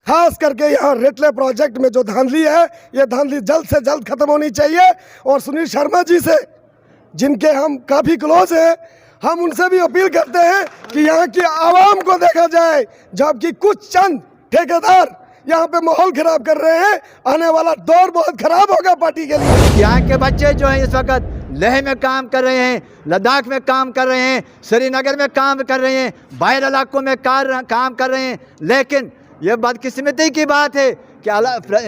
खास करके यहाँ रेटले प्रोजेक्ट में जो धांधली है, ये धांधली जल्द से जल्द खत्म होनी चाहिए। और सुनील शर्मा जी से, जिनके हम काफ़ी क्लोज हैं, हम उनसे भी अपील करते हैं कि यहाँ की आवाम को देखा जाए, जबकि कुछ चंद ठेकेदार यहाँ पे माहौल खराब कर रहे हैं। आने वाला दौर बहुत खराब होगा पार्टी के लिए। यहाँ के बच्चे जो हैं इस वक्त लेह में काम कर रहे हैं, लद्दाख में काम कर रहे हैं, श्रीनगर में काम कर रहे हैं, बाहर इलाकों में काम कर रहे हैं। लेकिन ये बदकिस्मती की बात है कि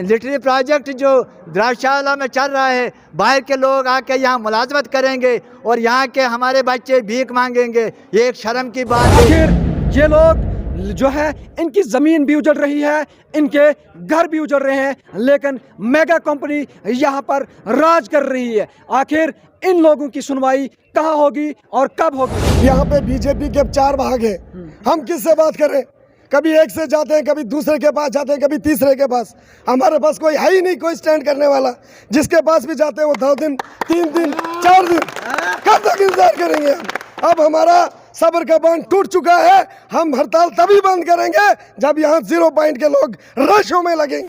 लिटरेरी प्रोजेक्ट जो द्राक्षाला में चल रहा है, बाहर के लोग आके यहाँ मुलाजमत करेंगे और यहाँ के हमारे बच्चे भीख मांगेंगे। ये एक शर्म की बात है। आखिर ये लोग जो है, इनकी ज़मीन भी उजड़ रही है, इनके घर भी उजड़ रहे हैं, लेकिन मेगा कंपनी यहाँ पर राज कर रही है। आखिर इन लोगों की सुनवाई कहाँ होगी और कब होगी? यहाँ पे बीजेपी के 4 भाग हैं, हम किससे बात करें? कभी एक से जाते हैं, कभी दूसरे के पास जाते हैं, कभी तीसरे के पास। हमारे पास कोई है ही नहीं, कोई स्टैंड करने वाला। जिसके पास भी जाते हैं वो 2 दिन, 3 दिन, 4 दिन, कब तक इंतजार करेंगे हम? अब हमारा सब्र का बांध टूट चुका है। हम हड़ताल तभी बंद करेंगे जब यहाँ 0 पॉइंट के लोग रशों में लगेंगे।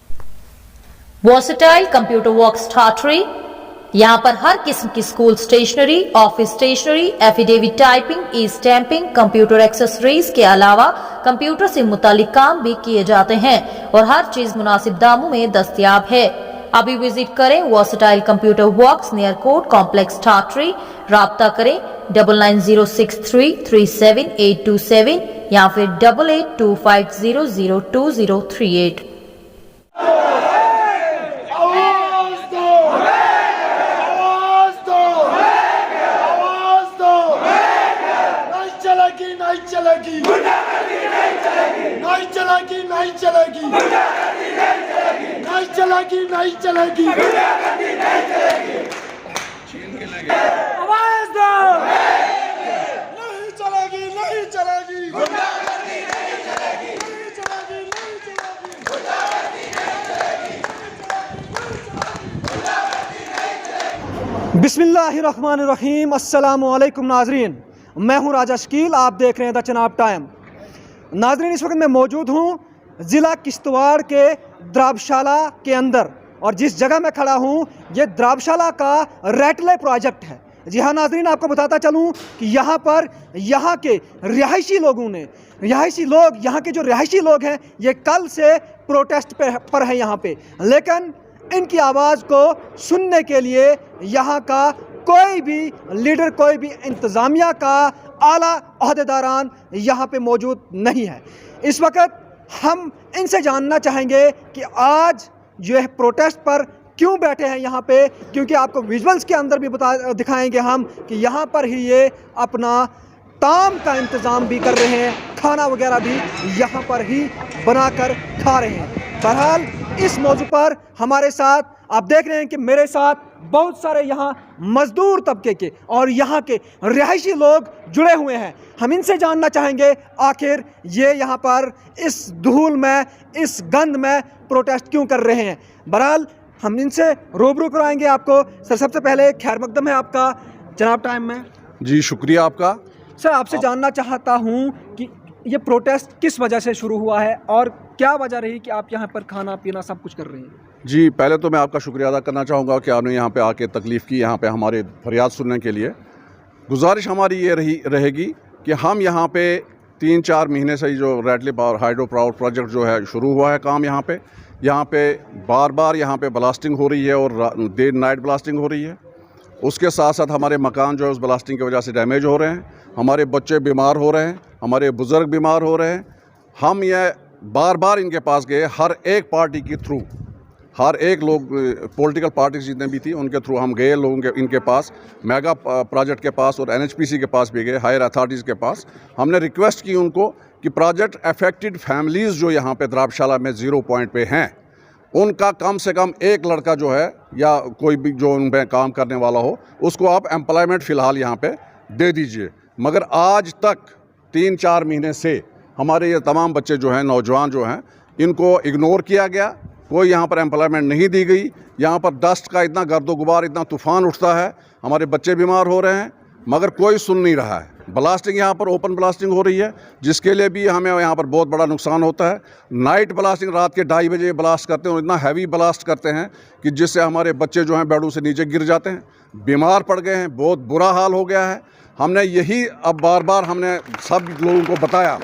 वर्सेटाइल कंप्यूटर वर्क्स ठाठरी, यहाँ पर हर किस्म की school stationery, office stationery, affidavit typing, e stamping, computer accessories के अलावा कंप्यूटर से मुतालिक काम भी किए जाते हैं और हर चीज मुनासिब दामों में दस्तयाब है। अभी विजिट करें versatile computer works, near court complex Thathri. राब्ता करें 9906337827 या फिर 8825002038। नहीं चलेगी। आवाज दो। नहीं चलेगी, नहीं चलेगी। बिस्मिल्लाहिर्रहमानिर्रहीम। अस्सलामुअलैकुम नाजरीन, मैं हूं राजा शकील, आप देख रहे हैं द चनाब टाइम। नाजरीन, इस वक्त मैं मौजूद हूं ज़िला किश्तवाड़ के द्राबशाला के अंदर, और जिस जगह मैं खड़ा हूं ये द्राबशाला का रेटले प्रोजेक्ट है। जी हाँ नाजरीन, आपको बताता चलूं कि यहाँ पर यहाँ के यहाँ के जो रिहायशी लोग हैं, ये कल से प्रोटेस्ट पर है यहाँ पे। लेकिन इनकी आवाज़ को सुनने के लिए यहाँ का कोई भी लीडर, कोई भी इंतज़ामिया का आला अहदेदारान यहाँ पे मौजूद नहीं है। इस वक्त हम इनसे जानना चाहेंगे कि आज जो है प्रोटेस्ट पर क्यों बैठे हैं यहाँ पे, क्योंकि आपको विजुअल्स के अंदर भी दिखाएंगे हम कि यहाँ पर ही ये अपना ताम का इंतज़ाम भी कर रहे हैं, खाना वगैरह भी यहाँ पर ही बनाकर खा रहे हैं। बहरहाल इस मौजू पर हमारे साथ आप देख रहे हैं कि मेरे साथ बहुत सारे यहाँ मजदूर तबके के और यहाँ के रिहायशी लोग जुड़े हुए हैं। हम इनसे जानना चाहेंगे आखिर ये यहाँ पर इस धूल में, इस गंद में प्रोटेस्ट क्यों कर रहे हैं। बहरहाल हम इनसे रूबरू कराएंगे आपको। सर, सबसे पहले खैर मकदम है आपका जनाब टाइम में। जी शुक्रिया आपका। सर, आपसे जानना चाहता हूँ कि ये प्रोटेस्ट किस वजह से शुरू हुआ है और क्या वजह रही कि आप यहाँ पर खाना पीना सब कुछ कर रहे हैं? जी, पहले तो मैं आपका शुक्रिया अदा करना चाहूँगा कि आपने यहाँ पे आके तकलीफ़ की, यहाँ पे हमारे फरियाद सुनने के लिए। गुजारिश हमारी ये रहेगी कि हम यहाँ पे 3-4 महीने से जो रेटले पावर हाइड्रो पावर प्रोजेक्ट जो है शुरू हुआ है काम, यहाँ पे बार बार यहाँ पे ब्लास्टिंग हो रही है और डे नाइट ब्लास्टिंग हो रही है। उसके साथ साथ हमारे मकान जो है उस ब्लास्टिंग की वजह से डैमेज हो रहे हैं, हमारे बच्चे बीमार हो रहे हैं, हमारे बुज़ुर्ग बीमार हो रहे हैं। हम ये बार बार इनके पास गए, हर एक पार्टी के थ्रू, हर एक लोग पॉलिटिकल पार्टीज जितने भी थी उनके थ्रू हम गए लोगों के इनके पास, मेगा प्रोजेक्ट के पास और NHPC के पास भी गए, हायर अथॉरिटीज़ के पास। हमने रिक्वेस्ट की उनको कि प्रोजेक्ट अफेक्टेड फैमिलीज़ जो यहाँ पे द्राबशाला में 0 पॉइंट पे हैं, उनका कम से कम एक लड़का जो है या कोई भी जो उनमें काम करने वाला हो, उसको आप एम्प्लॉयमेंट फ़िलहाल यहाँ पे दे दीजिए। मगर आज तक 3-4 महीने से हमारे ये तमाम बच्चे जो हैं, नौजवान जो हैं, इनको इग्नोर किया गया, कोई यहाँ पर एम्प्लॉयमेंट नहीं दी गई। यहाँ पर डस्ट का इतना गर्दो गुबार, इतना तूफ़ान उठता है, हमारे बच्चे बीमार हो रहे हैं, मगर कोई सुन नहीं रहा है। ब्लास्टिंग यहाँ पर ओपन ब्लास्टिंग हो रही है, जिसके लिए भी हमें यहाँ पर बहुत बड़ा नुकसान होता है। नाइट ब्लास्टिंग रात के 2:30 बजे ब्लास्ट करते हैं और इतना हैवी ब्लास्ट करते हैं कि जिससे हमारे बच्चे जो हैं बेडों से नीचे गिर जाते हैं, बीमार पड़ गए हैं, बहुत बुरा हाल हो गया है। हमने यही अब बार बार हमने सब लोगों को बताया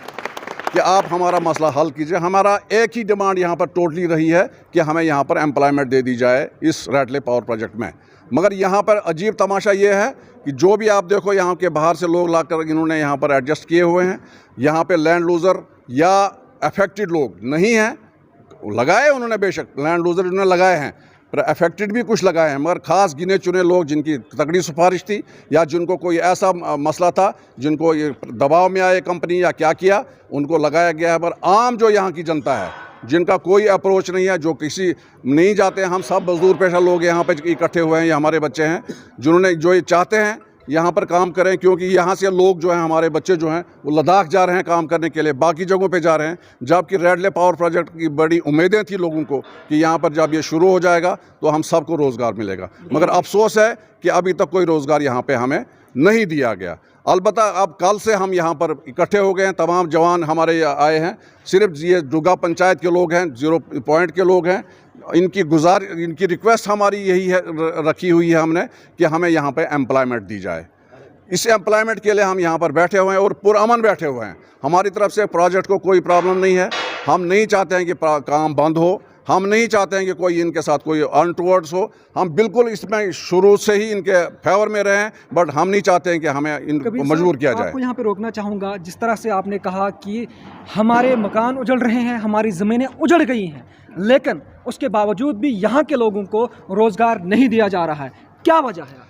कि आप हमारा मसला हल कीजिए। हमारा एक ही डिमांड यहाँ पर टोटली रही है कि हमें यहाँ पर एम्प्लॉयमेंट दे दी जाए इस रैटले पावर प्रोजेक्ट में। मगर यहाँ पर अजीब तमाशा ये है कि जो भी आप देखो यहाँ के बाहर से लोग लाकर इन्होंने यहाँ पर एडजस्ट किए हुए हैं। यहाँ पे लैंड लूज़र या अफेक्टेड लोग नहीं हैं, लगाए उन्होंने, बेशक लैंड लूज़र उन्होंने लगाए हैं, पर अफेक्टेड भी कुछ लगाए हैं, मगर ख़ास गिने चुने लोग जिनकी तगड़ी सिफारिश थी या जिनको कोई ऐसा मसला था, जिनको ये दबाव में आए कंपनी या क्या किया, उनको लगाया गया है। पर आम जो यहाँ की जनता है, जिनका कोई अप्रोच नहीं है, जो किसी नहीं जाते हैं, हम सब मजदूर पेशा लोग यहाँ पे इकट्ठे हुए हैं, ये हमारे बच्चे हैं जिन्होंने जो ये चाहते हैं यहाँ पर काम करें, क्योंकि यहाँ से लोग जो हैं, हमारे बच्चे जो हैं वो लद्दाख जा रहे हैं काम करने के लिए, बाकी जगहों पे जा रहे हैं। जबकि रैटले पावर प्रोजेक्ट की बड़ी उम्मीदें थी लोगों को कि यहाँ पर जब ये शुरू हो जाएगा तो हम सबको रोज़गार मिलेगा, मगर अफसोस है कि अभी तक कोई रोज़गार यहाँ पे हमें नहीं दिया गया। अलबत्ता अब कल से हम यहाँ पर इकट्ठे हो गए हैं, तमाम जवान हमारे आए हैं, सिर्फ ये डुगा पंचायत के लोग हैं, 0 पॉइंट के लोग हैं। इनकी रिक्वेस्ट हमारी यही है, रखी हुई है हमने, कि हमें यहाँ पे एम्प्लॉयमेंट दी जाए। इस एम्प्लॉयमेंट के लिए हम यहाँ पर बैठे हुए हैं और पुरअमन बैठे हुए हैं। हमारी तरफ से प्रोजेक्ट को कोई प्रॉब्लम नहीं है। हम नहीं चाहते हैं कि काम बंद हो, हम नहीं चाहते हैं कि कोई इनके साथ कोई अनटुवर्ड्स हो। हम बिल्कुल इसमें शुरू से ही इनके फेवर में रहे हैं, बट हम नहीं चाहते हैं कि हमें इनको मजबूर किया जाए। आपको यहाँ पे रोकना चाहूँगा, जिस तरह से आपने कहा कि हमारे मकान उजड़ रहे हैं, हमारी ज़मीनें उजड़ गई हैं, लेकिन उसके बावजूद भी यहाँ के लोगों को रोज़गार नहीं दिया जा रहा है, क्या वजह है?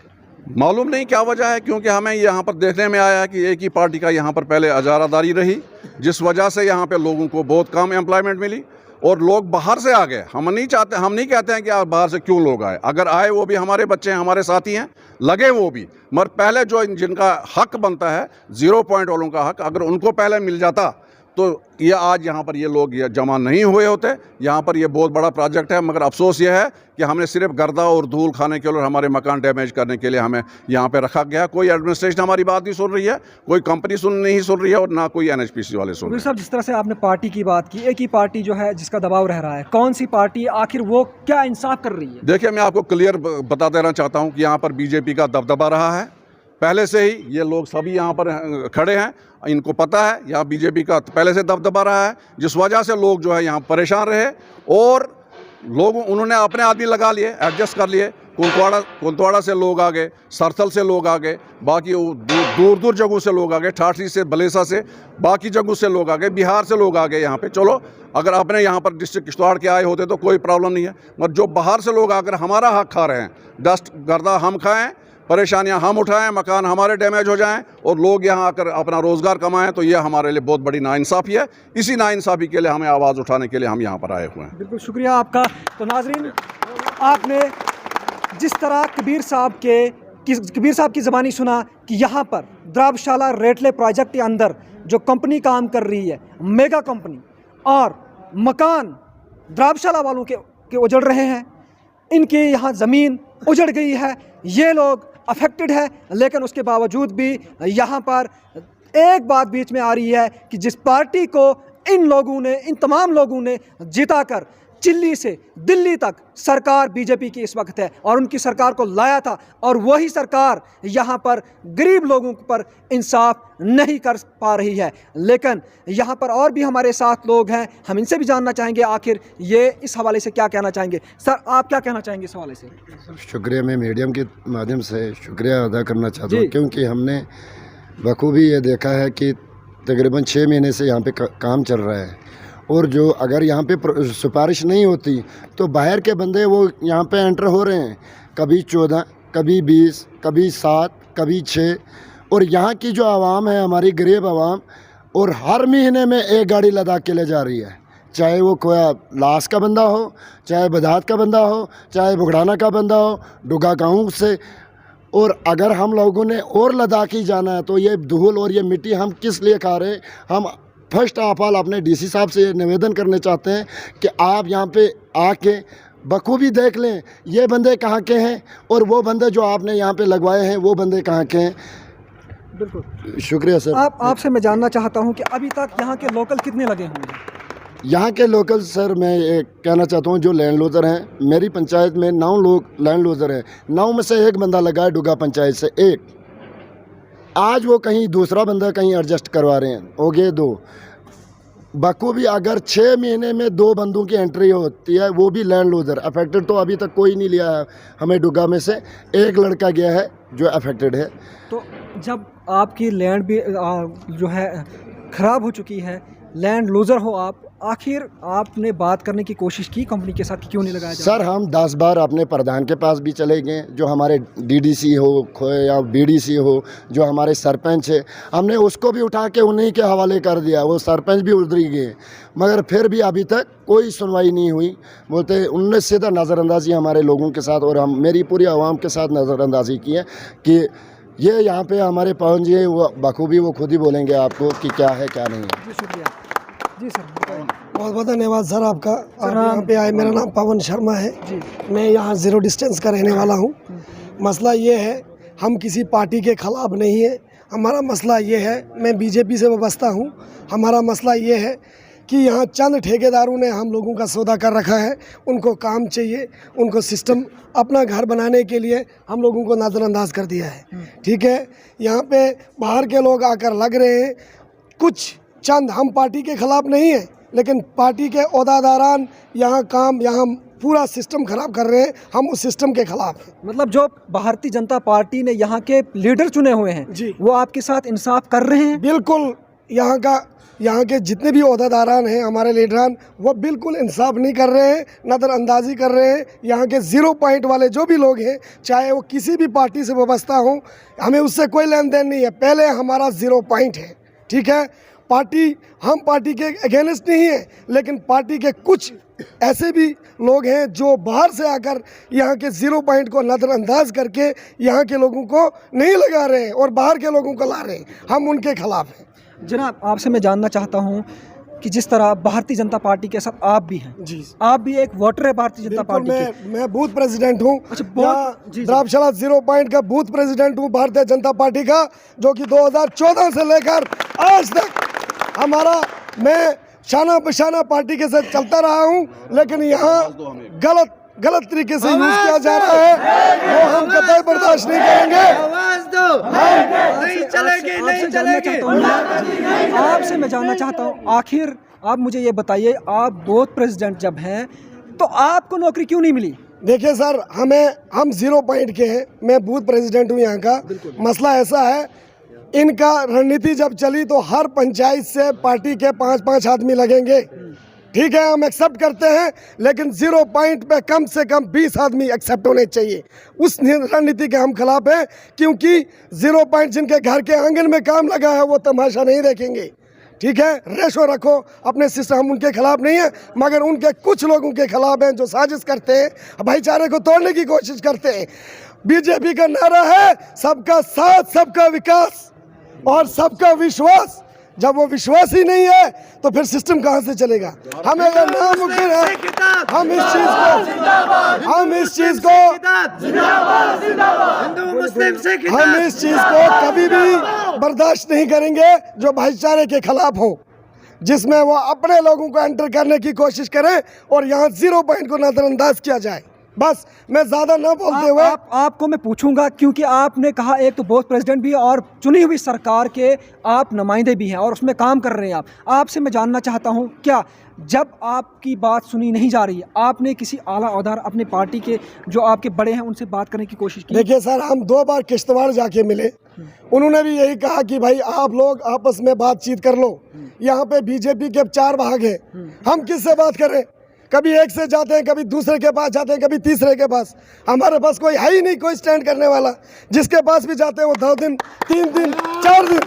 मालूम नहीं क्या वजह है, क्योंकि हमें यहाँ पर देखने में आया है कि एक ही पार्टी का यहाँ पर पहले इजारादारी रही, जिस वजह से यहाँ पे लोगों को बहुत कम एम्प्लॉयमेंट मिली और लोग बाहर से आ गए। हम नहीं कहते हैं कि आप बाहर से क्यों लोग आए, अगर आए वो भी हमारे बच्चे हैं, हमारे साथी हैं, लगे वो भी, मगर पहले जो जिनका हक बनता है, 0 पॉइंट वालों का हक, अगर उनको पहले मिल जाता तो ये आज यहाँ पर ये लोग ये जमा नहीं हुए होते। यहाँ पर ये बहुत बड़ा प्रोजेक्ट है, मगर अफसोस ये है कि हमने सिर्फ गर्दा और धूल खाने के लिए और हमारे मकान डैमेज करने के लिए हमें यहाँ पे रखा गया। कोई एडमिनिस्ट्रेशन हमारी बात नहीं सुन रही है, कोई कंपनी नहीं सुन रही है और ना कोई NHPC वाले सुन रहे हैं। साहब, जिस तरह से आपने पार्टी की बात की, एक ही पार्टी जो है जिसका दबाव रह रहा है, कौन सी पार्टी, आखिर वो क्या इंसाफ कर रही है? देखिए, मैं आपको क्लियर बता देना चाहता हूँ कि यहाँ पर BJP का दबदबा रहा है पहले से ही। ये लोग सभी यहाँ पर खड़े हैं, इनको पता है यहाँ BJP का पहले से दबदबा रहा है, जिस वजह से लोग जो है यहाँ परेशान रहे और लोग उन्होंने अपने आदमी लगा लिए, एडजस्ट कर लिए। कुंतवाड़ा से लोग आ गए, सरथल से लोग आ गए, बाकी दूर दूर जगहों से लोग आ गए, ठाठरी से, बलेसा से, बाकी जगहों से लोग आ गए, बिहार से लोग आ गए यहाँ पे। चलो, अगर अपने यहाँ पर डिस्ट्रिक्ट किश्तवाड़ के आए होते तो कोई प्रॉब्लम नहीं है, मगर जो बाहर से लोग आकर हमारा हक खा रहे हैं, डस्ट गर्दा हम खाएं, परेशानियां हम उठाएं, मकान हमारे डैमेज हो जाएं और लोग यहाँ आकर अपना रोज़गार कमाएं, तो ये हमारे लिए बहुत बड़ी नाइंसाफ़ी है। इसी नाइंसाफ़ी के लिए हमें आवाज़ उठाने के लिए हम यहाँ पर आए हुए हैं। बिल्कुल शुक्रिया आपका। तो नाजरीन, आपने जिस तरह कबीर साहब की ज़बानी सुना कि यहाँ पर द्राबशाला रैटले प्रोजेक्ट के अंदर जो कंपनी काम कर रही है, मेगा कंपनी, और मकान द्राबशाला वालों के उजड़ रहे हैं, इनके यहाँ ज़मीन उजड़ गई है, ये लोग अफेक्टेड है, लेकिन उसके बावजूद भी यहाँ पर एक बात बीच में आ रही है कि जिस पार्टी को इन तमाम लोगों ने जिताकर चिल्ली से दिल्ली तक सरकार BJP की इस वक्त है और उनकी सरकार को लाया था, और वही सरकार यहाँ पर गरीब लोगों पर इंसाफ नहीं कर पा रही है। लेकिन यहाँ पर और भी हमारे साथ लोग हैं, हम इनसे भी जानना चाहेंगे आखिर ये इस हवाले से क्या कहना चाहेंगे। सर, आप क्या कहना चाहेंगे इस हवाले से? शुक्रिया, मैं मीडियम के माध्यम से शुक्रिया अदा करना चाहता हूँ, क्योंकि हमने बखूबी ये देखा है कि तकरीबन 6 महीने से यहाँ पे काम चल रहा है, और जो अगर यहाँ पे सिफारिश नहीं होती तो बाहर के बंदे वो यहाँ पे एंटर हो रहे हैं, कभी 14, कभी 20, कभी 7, कभी 6, और यहाँ की जो आवाम है, हमारी गरीब आवाम, और हर महीने में एक गाड़ी लद्दाख के ले जा रही है, चाहे वो कोया लास का बंदा हो, चाहे बदात का बंदा हो, चाहे बुगड़ाना का बंदा हो, डुगा गाँव से। और अगर हम लोगों ने और लद्दाख ही जाना है तो ये धूल और ये मिट्टी हम किस लिए खा रहे हैं? हम फर्स्ट ऑफ ऑल अपने DC साहब से निवेदन करने चाहते हैं कि आप यहाँ पे आके बखूबी देख लें ये बंदे कहाँ के हैं और वो बंदे जो आपने यहाँ पे लगवाए हैं वो बंदे कहाँ के हैं। बिल्कुल। शुक्रिया सर। आपसे मैं जानना चाहता हूँ कि अभी तक यहाँ के लोकल कितने लगे होंगे? यहाँ के लोकल सर मैं ये कहना चाहता हूँ, जो लैंड लूजर हैं, मेरी पंचायत में 9 लोग लैंड लूजर हैं। 9 में से एक बंदा लगा है डुगा पंचायत से, एक। आज वो कहीं दूसरा बंदा कहीं एडजस्ट करवा रहे हैं, हो गए 2। बखूबी अगर 6 महीने में 2 बंदों की एंट्री होती है, वो भी लैंड लूजर। अफेक्टेड तो अभी तक कोई नहीं लिया है हमें डुगा में से, एक लड़का गया है जो अफेक्टेड है। तो जब आपकी लैंड भी जो है ख़राब हो चुकी है, लैंड लूजर हो आप, आखिर आपने बात करने की कोशिश की कंपनी के साथ कि क्यों नहीं लगाया जाए? सर हम 10 बार अपने प्रधान के पास भी चले गए, जो हमारे डीडीसी हो या बीडीसी हो, जो हमारे सरपंच है, हमने उसको भी उठा के उन्हीं के हवाले कर दिया। वो सरपंच भी उधर ही गए, मगर फिर भी अभी तक कोई सुनवाई नहीं हुई। बोलते उनने सीधा नज़रअंदाजी हमारे लोगों के साथ और हम मेरी पूरी आवाम के साथ नज़रअंदाजी की है कि ये यहाँ पे हमारे पवन जी हैं, वो बखूबी वो खुद ही बोलेंगे आपको कि क्या है क्या नहीं है। जी शुक्रिया। जी सर बताइए। बहुत बहुत धन्यवाद सर आपका। आप यहाँ पे आए। मेरा नाम पवन शर्मा है जी। मैं यहाँ ज़ीरो डिस्टेंस का रहने वाला हूँ। मसला ये है, हम किसी पार्टी के ख़िलाफ़ नहीं है। हमारा मसला ये है, मैं बीजेपी से वाबस्ता हूँ। हमारा मसला ये है कि यहाँ चंद ठेकेदारों ने हम लोगों का सौदा कर रखा है। उनको काम चाहिए, उनको सिस्टम अपना घर बनाने के लिए हम लोगों को नज़रअंदाज कर दिया है। ठीक है, यहाँ पे बाहर के लोग आकर लग रहे हैं। कुछ चंद, हम पार्टी के ख़िलाफ़ नहीं है, लेकिन पार्टी के ओहदेदारान यहाँ पूरा सिस्टम ख़राब कर रहे हैं। हम उस सिस्टम के ख़िलाफ़ हैं। मतलब जो भारतीय जनता पार्टी ने यहाँ के लीडर चुने हुए हैं जी, वो आपके साथ इंसाफ कर रहे हैं? बिल्कुल। यहाँ के जितने भी ओहदेदारान हैं, हमारे लीडरान, वो बिल्कुल इंसाफ नहीं कर रहे हैं, नज़रअंदाजी कर रहे हैं। यहाँ के 0 पॉइंट वाले जो भी लोग हैं, चाहे वो किसी भी पार्टी से वाबस्ता हो, हमें उससे कोई लेन देन नहीं है। पहले हमारा 0 पॉइंट है। ठीक है, हम पार्टी के अगेंस्ट नहीं है, लेकिन पार्टी के कुछ ऐसे भी लोग हैं जो बाहर से आकर यहाँ के 0 पॉइंट को नज़रअंदाज करके यहाँ के लोगों को नहीं लगा रहे हैं और बाहर के लोगों को ला रहे हैं। हम उनके खिलाफ हैं। जनाब आपसे मैं जानना चाहता हूँ कि जिस तरह भारतीय जनता पार्टी के साथ आप भी हैं, जी, आप भी एक वोटर है भारतीय जनता पार्टी के। मैं बूथ प्रेसिडेंट हूँ। अच्छा, जी। द्राबशाला 0 पॉइंट का बूथ प्रेसिडेंट हूँ भारतीय जनता पार्टी का, जो कि 2014 से लेकर आज तक मैं शाना बशाना पार्टी के साथ चलता रहा हूँ। लेकिन यहाँ गलत तरीके से यूज किया जा रहा है, वो हम कतई बर्दाश्त नहीं करेंगे। आवाज दो, नहीं चलेगी, नहीं चलेगी। आपसे मैं जानना चाहता हूँ, आखिर आप मुझे ये बताइए, आप बूथ प्रेसिडेंट जब हैं तो आपको नौकरी क्यों नहीं मिली? देखिए सर, हम 0 पॉइंट के हैं, मैं बूथ प्रेसिडेंट हूँ यहाँ का। मसला ऐसा है, इनका रणनीति जब चली तो हर पंचायत से पार्टी के 5-5 आदमी लगेंगे। ठीक है, हम एक्सेप्ट करते हैं, लेकिन 0 पॉइंट पे कम से कम 20 आदमी एक्सेप्ट होने चाहिए। उस रणनीति के हम खिलाफ हैं, क्योंकि 0 पॉइंट जिनके घर के आंगन में काम लगा है वो तमाशा नहीं देखेंगे। ठीक है, रेशो रखो अपने सिस्टम। हम उनके खिलाफ नहीं है, मगर उनके कुछ लोगों के खिलाफ हैं जो साजिश करते हैं, भाईचारे को तोड़ने की कोशिश करते हैं। बीजेपी का नारा है सबका साथ, सबका विकास और सबका विश्वास। जब वो विश्वास ही नहीं है तो फिर सिस्टम कहाँ से चलेगा? हमें अगर नामुमकिन है, हम इस चीज़ को कभी भी बर्दाश्त नहीं करेंगे जो भाईचारे के खिलाफ हो, जिसमें वो अपने लोगों को एंटर करने की कोशिश करें और यहाँ 0 पॉइंट को नज़रअंदाज किया जाए। बस मैं ज़्यादा ना बोलते हुए आपको मैं पूछूंगा, क्योंकि आपने कहा एक तो बूथ प्रेसिडेंट भी है और चुनी हुई सरकार के आप नुमाइंदे भी हैं और उसमें काम कर रहे हैं आपसे मैं जानना चाहता हूं, क्या जब आपकी बात सुनी नहीं जा रही है, आपने किसी आला ओहदेदार अपने पार्टी के जो आपके बड़े हैं उनसे बात करने की कोशिश की? देखिए सर, हम 2 बार किश्तवाड़ जाके मिले, उन्होंने भी यही कहा कि भाई आप लोग आपस में बातचीत कर लो। यहाँ पे बीजेपी के 4 भाग हैं, हम किससे बात करें? कभी एक से जाते हैं, कभी दूसरे के पास जाते हैं, कभी तीसरे के पास। हमारे पास कोई है ही नहीं, कोई स्टैंड करने वाला। जिसके पास भी जाते हैं वो 2 दिन, 3 दिन, 4 दिन,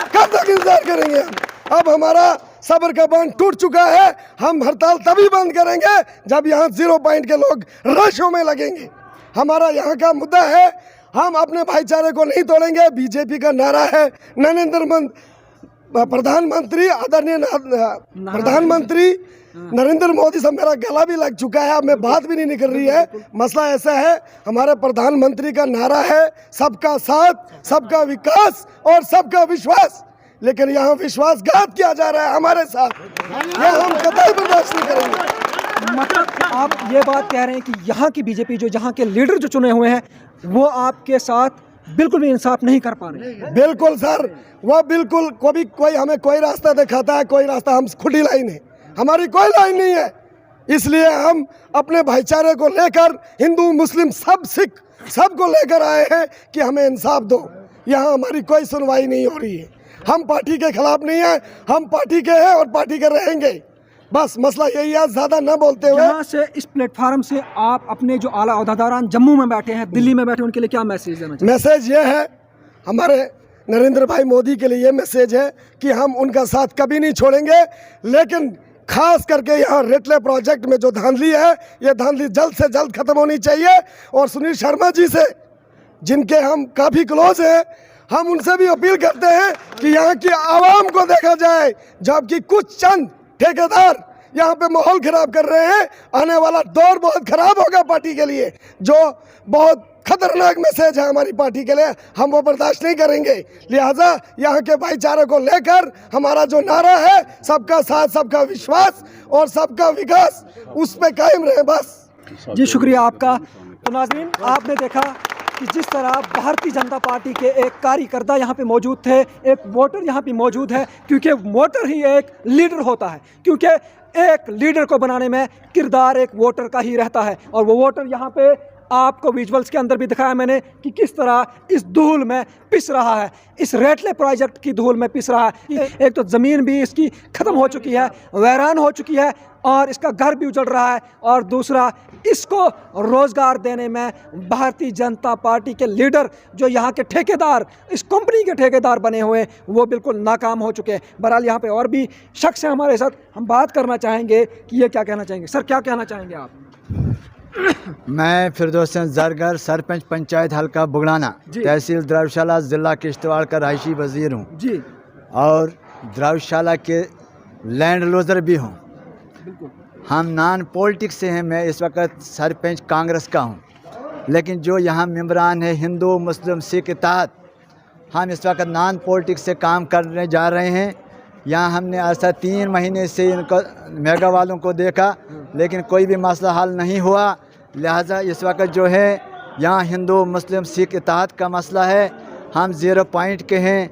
कब तक इंतजार करेंगे हम? अब हमारा सब्र का बांध टूट चुका है। हम हड़ताल तभी बंद करेंगे जब यहाँ 0 पॉइंट के लोग रशों में लगेंगे। हमारा यहाँ का मुद्दा है, हम अपने भाईचारे को नहीं तोड़ेंगे। बीजेपी का नारा है प्रधानमंत्री, आदरणीय प्रधानमंत्री नरेंद्र मोदी से मेरा गला भी लग चुका है, अब मैं बात भी नहीं निकल रही है। मसला ऐसा है, हमारे प्रधानमंत्री का नारा है सबका साथ, सबका विकास और सबका विश्वास, लेकिन यहाँ विश्वासघात किया जा रहा है हमारे साथ, ये हम कतई बर्दाश्त नहीं करेंगे। मतलब आप ये बात कह रहे हैं कि यहाँ की बीजेपी जो यहाँ के लीडर जो चुने हुए हैं वो आपके साथ बिल्कुल भी इंसाफ नहीं कर पा रहे। बिल्कुल सर, वह बिल्कुल कोई हमें कोई रास्ता दिखाता है, कोई रास्ता, हम खुली लाइन है, हमारी कोई लाइन नहीं है। इसलिए हम अपने भाईचारे को लेकर हिंदू मुस्लिम सब सिख सबको लेकर आए हैं कि हमें इंसाफ दो। यहाँ हमारी कोई सुनवाई नहीं हो रही है, हम पार्टी के खिलाफ नहीं है, हम पार्टी के हैं और पार्टी के रहेंगे, बस मसला यही है। ज़्यादा न बोलते हुए यहाँ से इस प्लेटफार्म से आप अपने जो आला ओहदेदारान जम्मू में बैठे हैं, दिल्ली में बैठे हैं, उनके लिए क्या मैसेज देना चाहिए? मैसेज ये है, हमारे नरेंद्र भाई मोदी के लिए ये मैसेज है कि हम उनका साथ कभी नहीं छोड़ेंगे, लेकिन खास करके यहाँ रेटले प्रोजेक्ट में जो धांधली है, ये धांधली जल्द से जल्द खत्म होनी चाहिए। और सुनील शर्मा जी से, जिनके हम काफ़ी क्लोज हैं, हम उनसे भी अपील करते हैं कि यहाँ की आवाम को देखा जाए, जबकि कुछ चंद ठेकेदार यहाँ पे माहौल खराब कर रहे हैं। आने वाला दौर बहुत खराब होगा पार्टी के लिए, जो बहुत खतरनाक मैसेज है हमारी पार्टी के लिए, हम वो बर्दाश्त नहीं करेंगे। लिहाजा यहाँ के भाईचारे को लेकर हमारा जो नारा है, सबका साथ, सबका विश्वास और सबका विकास, उस पे कायम रहे बस। जी शुक्रिया आपका। तो नाज़रीन, आपने देखा कि जिस तरह भारतीय जनता पार्टी के एक कार्यकर्ता यहाँ पे मौजूद थे, एक वोटर यहाँ पे मौजूद है, क्योंकि वोटर ही एक लीडर होता है, क्योंकि एक लीडर को बनाने में किरदार एक वोटर का ही रहता है। और वो वोटर यहाँ पे आपको विजुअल्स के अंदर भी दिखाया मैंने कि किस तरह इस धूल में पिस रहा है, इस रेटले प्रोजेक्ट की धूल में पिस रहा है। एक तो ज़मीन भी इसकी ख़त्म हो चुकी है, वैरान हो चुकी है, और इसका घर भी उजड़ रहा है, और दूसरा इसको रोज़गार देने में भारतीय जनता पार्टी के लीडर, जो यहाँ के ठेकेदार, इस कंपनी के ठेकेदार बने हुए, वो बिल्कुल नाकाम हो चुके हैं। बहरहाल यहाँ पे और भी शख्स हैं हमारे साथ, हम बात करना चाहेंगे कि ये क्या कहना चाहेंगे। सर, क्या कहना चाहेंगे आप? मैं फिरदौस जरगर, सरपंच पंचायत हल्का बुगड़ाना, तहसील द्रावशाला, ज़िला किश्तवाड़ का रहायशी वज़ीर हूँ जी, और द्रावशाला के लैंड लूज़र भी हूँ। हम नॉन पॉलिटिक्स से हैं, मैं इस वक्त सरपंच कांग्रेस का हूँ, लेकिन जो यहाँ मेंबरान है हिंदू मुस्लिम सिख के तहत, हम इस वक्त नॉन पॉलिटिक्स से काम करने जा रहे हैं। यहाँ हमने ऐसा 3 महीने से इनको मेगा वालों को देखा, लेकिन कोई भी मसला हल नहीं हुआ। लिहाजा इस वक्त जो है यहाँ हिंदू मुस्लिम सिख के तहत का मसला है, हम 0 पॉइंट के हैं,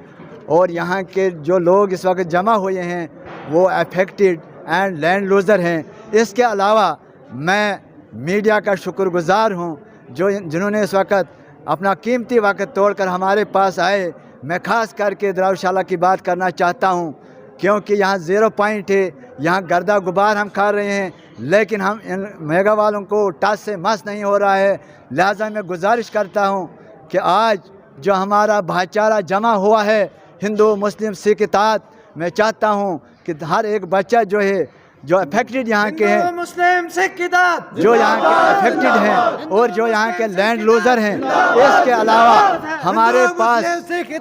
और यहाँ के जो लोग इस वक्त जमा हुए हैं वो अफेक्टेड एंड लैंड लूज़र हैं। इसके अलावा मैं मीडिया का शुक्रगुज़ार हूँ जिन्होंने इस वक्त अपना कीमती वक्त तोड़कर हमारे पास आए। मैं ख़ास करके द्रावशाला की बात करना चाहता हूँ, क्योंकि यहाँ 0 पॉइंट है, यहाँ गर्दा गुबार हम खा रहे हैं, लेकिन हम इन मेगा वालों को टच से मस नहीं हो रहा है। लिहाजा मैं गुजारिश करता हूँ कि आज जो हमारा भाईचारा जमा हुआ है हिंदू मुस्लिम सिख के तहत, मैं चाहता हूँ कि हर एक बच्चा जो है, जो अफेक्टेड यहाँ के हैं, मुस्लिम सिख की दाद, जो यहाँ के अफेक्टेड हैं और जो यहाँ के लैंड लूज़र हैं, इसके अलावा हमारे पास इसके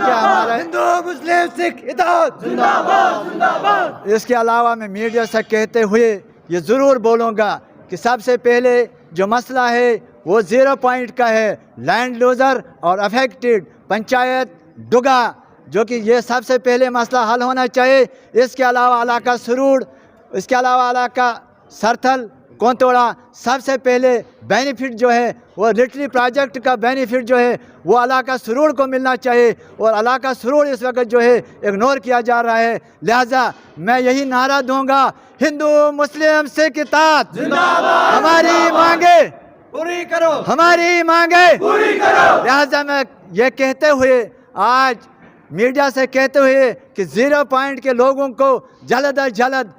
हमारा हिंदू मुस्लिम सिख जिंदाबाद। इसके अलावा मैं मीडिया से कहते हुए ये ज़रूर बोलूँगा कि सबसे पहले जो मसला है वो 0 पॉइंट का है, लैंड लूज़र और अफेक्टेड पंचायत डुगा, जो कि ये सबसे पहले मसला हल होना चाहिए। इसके अलावा इलाका सरूड़, इसके अलावा इलाका सरथल, कोंतोड़ा, सबसे पहले बेनिफिट जो है वो लिटरी प्रोजेक्ट का बेनिफिट जो है वो इलाका सरूड़ को मिलना चाहिए, और इलाका सरूड़ इस वक्त जो है इग्नोर किया जा रहा है। लिहाजा मैं यही नारा दूंगा, हिंदू मुस्लिम सिख इत्तेहाद जिंदाबाद, हमारी मांगे पूरी करो, हमारी मांगे पूरी करो। लिहाजा मैं ये कहते हुए, आज मीडिया से कहते हुए कि 0 पॉइंट के लोगों को जल्द अज जल्द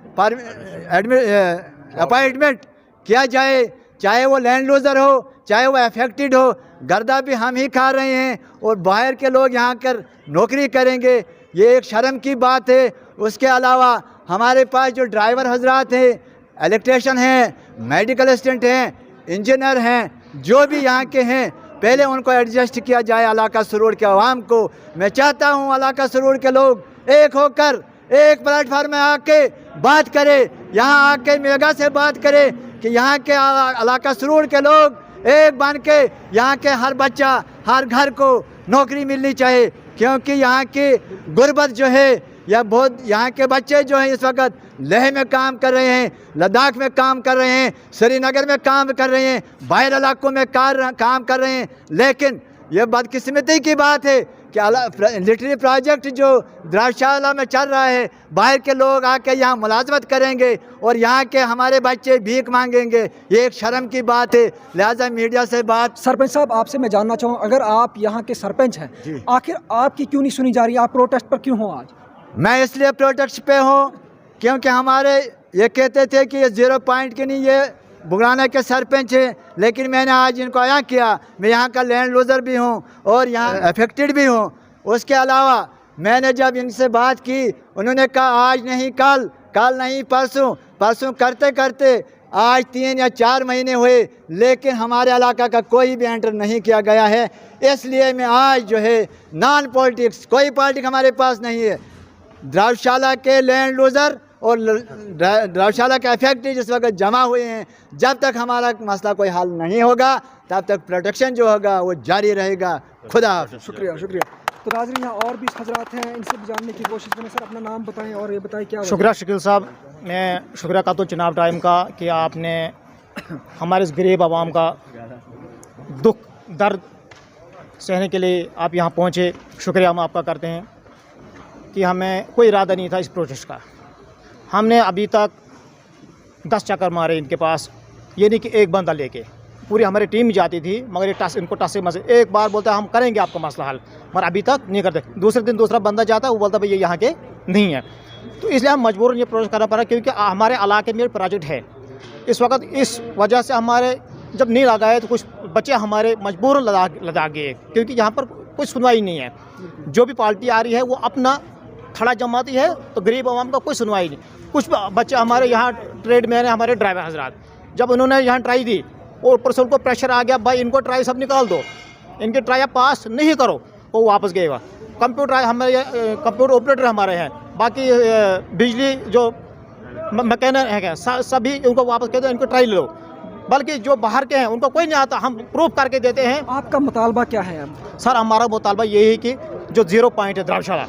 अपॉइंटमेंट किया जाए, चाहे वो लैंड लूज़र हो, चाहे वो अफेक्टेड हो। गर्दा भी हम ही खा रहे हैं और बाहर के लोग यहाँ कर नौकरी करेंगे, ये एक शर्म की बात है। उसके अलावा हमारे पास जो ड्राइवर हजरात हैं, इलेक्ट्रिशियन हैं, मेडिकल असिस्टेंट हैं, इंजीनियर हैं, जो भी यहाँ के हैं, पहले उनको एडजस्ट किया जाए इलाका सरूड़ के आवाम को। मैं चाहता हूँ इलाका सरूड़ के लोग एक होकर एक प्लेटफार्म में आके बात करे, यहाँ आके मेगा से बात करे कि यहाँ के इलाका सरूर के लोग एक बन के यहाँ के हर बच्चा हर घर को नौकरी मिलनी चाहिए, क्योंकि यहाँ की गुर्बत जो है या बहुत यहाँ के बच्चे जो हैं इस वक्त लेह में काम कर रहे हैं, लद्दाख में काम कर रहे हैं, श्रीनगर में काम कर रहे हैं, बाहर इलाकों में काम कर रहे हैं। लेकिन ये बदकिस्मती की बात है कि लिटरेरी प्रोजेक्ट जो द्राक्षाला में चल रहा है, बाहर के लोग आके यहाँ मुलाजमत करेंगे और यहाँ के हमारे बच्चे भीख मांगेंगे, ये एक शर्म की बात है। लिहाजा मीडिया से बात। सरपंच साहब, आपसे मैं जानना चाहूँ, अगर आप यहाँ के सरपंच हैं, आखिर आपकी क्यों नहीं सुनी जा रही? आप प्रोटेस्ट पर क्यों हो आज? मैं इसलिए प्रोटेस्ट पे हूँ क्योंकि हमारे ये कहते थे कि ये 0 पॉइंट के नहीं, ये बुगराना के सरपंच हैं, लेकिन मैंने आज इनको आया किया। मैं यहाँ का लैंड लूज़र भी हूँ और यहाँ अफेक्टेड भी हूँ। उसके अलावा मैंने जब इनसे बात की, उन्होंने कहा आज नहीं कल, कल नहीं परसों, परसों करते करते आज 3 या 4 महीने हुए, लेकिन हमारे इलाका का कोई भी एंटर नहीं किया गया है। इसलिए मैं आज जो है नॉन पॉलिटिक्स, कोई पॉलिटिक्स हमारे पास नहीं है। द्राक्षाला के लैंड लूज़र और द्राक्षाला के अफेक्टेड जिस वक्त जमा हुए हैं, जब तक हमारा मसला कोई हल नहीं होगा तब तक प्रोटेक्शन जो होगा वो जारी रहेगा। खुदा हाफ़िज़। शुक्रिया, शुक्रिया। तो नाज़रीन, यहाँ और भी हजरात हैं, इनसे भी जानने की कोशिश करें। सर, अपना नाम बताएं और ये बताएं क्या। शुक्रिया शकील साहब, मैं शुक्रिया करता हूँ चुनाव टाइम का कि आपने हमारे इस गरीब आवाम का दुख दर्द सहने के लिए आप यहाँ पहुँचे। शुक्रिया हम आपका करते हैं कि हमें कोई इरादा नहीं था इस प्रोटेस्ट का। हमने अभी तक 10 चक्कर मारे इनके पास, ये नहीं कि एक बंदा लेके, पूरी हमारी टीम जाती थी, मगर ये इनको टस से मसे एक बार बोलता है हम करेंगे आपका मसला हल, मगर अभी तक नहीं करते। दूसरे दिन दूसरा बंदा जाता है, वो बोलता है भाई ये यहाँ के नहीं है। तो इसलिए हम मजबूरन ये प्रोजेक्ट करना पड़ा, क्योंकि हमारे इलाके में प्रोजेक्ट है इस वक्त। इस वजह से हमारे जब नहीं लगाए तो कुछ बच्चे हमारे मजबूरन लद्दाख गए, क्योंकि यहाँ पर कुछ सुनवाई नहीं है। जो भी पार्टी आ रही है वो अपना खड़ा जमाती है, तो गरीब आवाम का कोई सुनवाई नहीं। कुछ बच्चे हमारे यहाँ ट्रेड में है, हमारे ड्राइवर हजरात, जब उन्होंने यहाँ ट्राई दी और ऊपर से उनको प्रेशर आ गया, भाई इनको ट्राई सब निकाल दो, इनके ट्राई आप पास नहीं करो, वो वापस गए। कंप्यूटर हमारे कंप्यूटर ऑपरेटर हमारे हैं, बाकी बिजली जो मैकेनिक है सभी उनको वापस कह दो, इनको ट्राई लो। बल्कि जो बाहर के हैं उनको कोई नहीं आता, हम प्रूफ करके देते हैं। आपका मुतालबा क्या है? सर, हमारा मुतालबा यही है कि जो 0 पॉइंट है द्राक्षाला,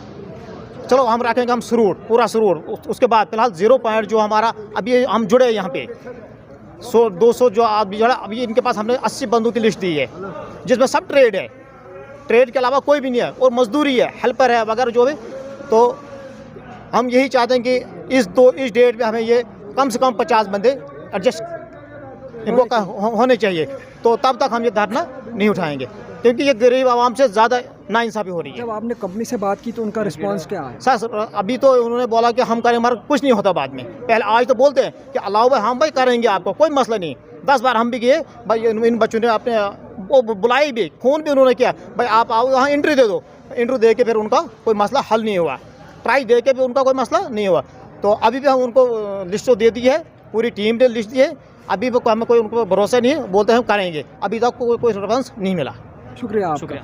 चलो हम रखेंगे, हम सरूर पूरा सरूर। उसके बाद फिलहाल 0 पॉइंट जो हमारा अभी हम जुड़े यहाँ पे 100-200 जो आदमी जुड़ा, अभी इनके पास हमने 80 बंदों की लिस्ट दी है, जिसमें सब ट्रेड है, ट्रेड के अलावा कोई भी नहीं है, और मजदूरी है, हेल्पर है वगैरह जो भी। तो हम यही चाहते हैं कि इस डेट में हमें ये कम से कम 50 बंदे एडजस्ट इनको होने चाहिए, तो तब तक हम ये धरना नहीं उठाएंगे, क्योंकि ये गरीब आवाम से ज़्यादा नाइंसाफ़ी हो रही है। जब आपने कंपनी से बात की तो उनका रिस्पांस क्या है? सर, अभी तो उन्होंने बोला कि हम करें, हमारा कुछ नहीं होता बाद में। पहले आज तो बोलते हैं कि अलाउ भाई हम भाई करेंगे, आपको कोई मसला नहीं। 10 बार हम भी गए भाई, इन बच्चों ने अपने वो बुलाई भी, फ़ोन भी उन्होंने किया, भाई आप आओ यहाँ इंटरव्यू दे दो। इंटरव्यू दे के फिर उनका कोई मसला हल नहीं हुआ, ट्राई दे के भी उनका कोई मसला नहीं हुआ। तो अभी भी हम उनको लिस्ट तो दे दी है, पूरी टीम ने लिस्ट दी है, अभी वो हमें कोई उनको भरोसा नहीं है, बोलते हैं हम करेंगे, अभी तक कोई रिस्पॉन्स नहीं मिला। शुक्रिया आपका। शुक्रिया।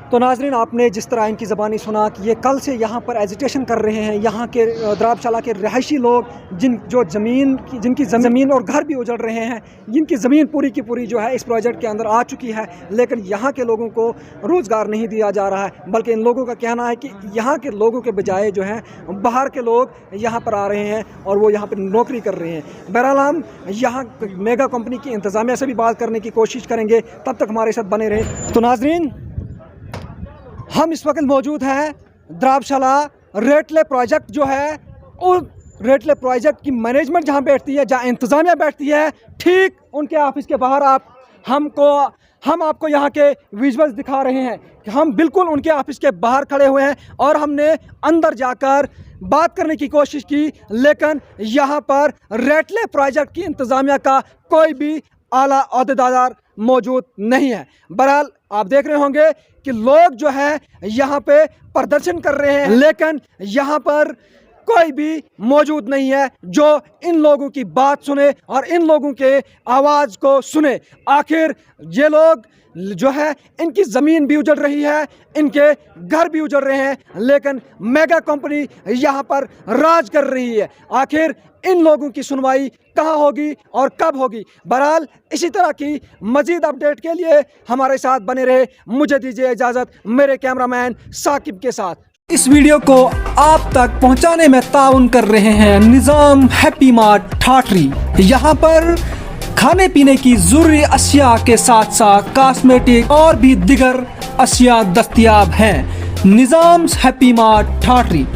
तो नाजरीन, आपने जिस तरह इनकी ज़बानी सुना कि ये कल से यहाँ पर एजिटेशन कर रहे हैं, यहाँ के द्राक्षाला के रहायशी लोग जिनकी ज़मीन और घर भी उजड़ रहे हैं, जिनकी ज़मीन पूरी की पूरी जो है इस प्रोजेक्ट के अंदर आ चुकी है, लेकिन यहाँ के लोगों को रोज़गार नहीं दिया जा रहा है। बल्कि इन लोगों का कहना है कि यहाँ के लोगों के बजाय जो है बाहर के लोग यहाँ पर आ रहे हैं और वो यहाँ पर नौकरी कर रहे हैं। बहरहाल हम यहाँ मेगा कंपनी की इंतज़ामिया से भी बात करने की कोशिश करेंगे, तब तक हमारे साथ बने रहें। तो नाजरीन, हम इस वक्त मौजूद हैं द्राक्षाला रेटले प्रोजेक्ट जो है, और रेटले प्रोजेक्ट की मैनेजमेंट जहां बैठती है, जहां इंतज़ामिया बैठती है, ठीक उनके ऑफिस के बाहर हम आपको यहाँ के विजुअल्स दिखा रहे हैं कि हम बिल्कुल उनके ऑफिस के बाहर खड़े हुए हैं और हमने अंदर जाकर बात करने की कोशिश की, लेकिन यहाँ पर रेटले प्रोजेक्ट की इंतज़ामिया का कोई भी आला अहदेदार मौजूद नहीं है। बहरहाल आप देख रहे होंगे कि लोग जो है यहाँ पे प्रदर्शन कर रहे हैं, लेकिन यहाँ पर कोई भी मौजूद नहीं है जो इन लोगों की बात सुने और इन लोगों के आवाज़ को सुने। आखिर ये लोग जो है इनकी ज़मीन भी उजड़ रही है, इनके घर भी उजड़ रहे हैं, लेकिन मेगा कंपनी यहाँ पर राज कर रही है। आखिर इन लोगों की सुनवाई कहाँ होगी और कब होगी? बहरहाल इसी तरह की मज़ीद अपडेट के लिए हमारे साथ बने रहे। मुझे दीजिए इजाज़त मेरे कैमरामैन साकिब के साथ। इस वीडियो को आप तक पहुंचाने में ताउन कर रहे हैं निज़ाम हैप्पी मार्ट ठाठरी। यहाँ पर खाने पीने की ज़रूरी अशिया के साथ साथ कॉस्मेटिक और भी दिगर अशिया दस्तयाब हैं। निज़ाम हैप्पी मार्ट ठाठरी।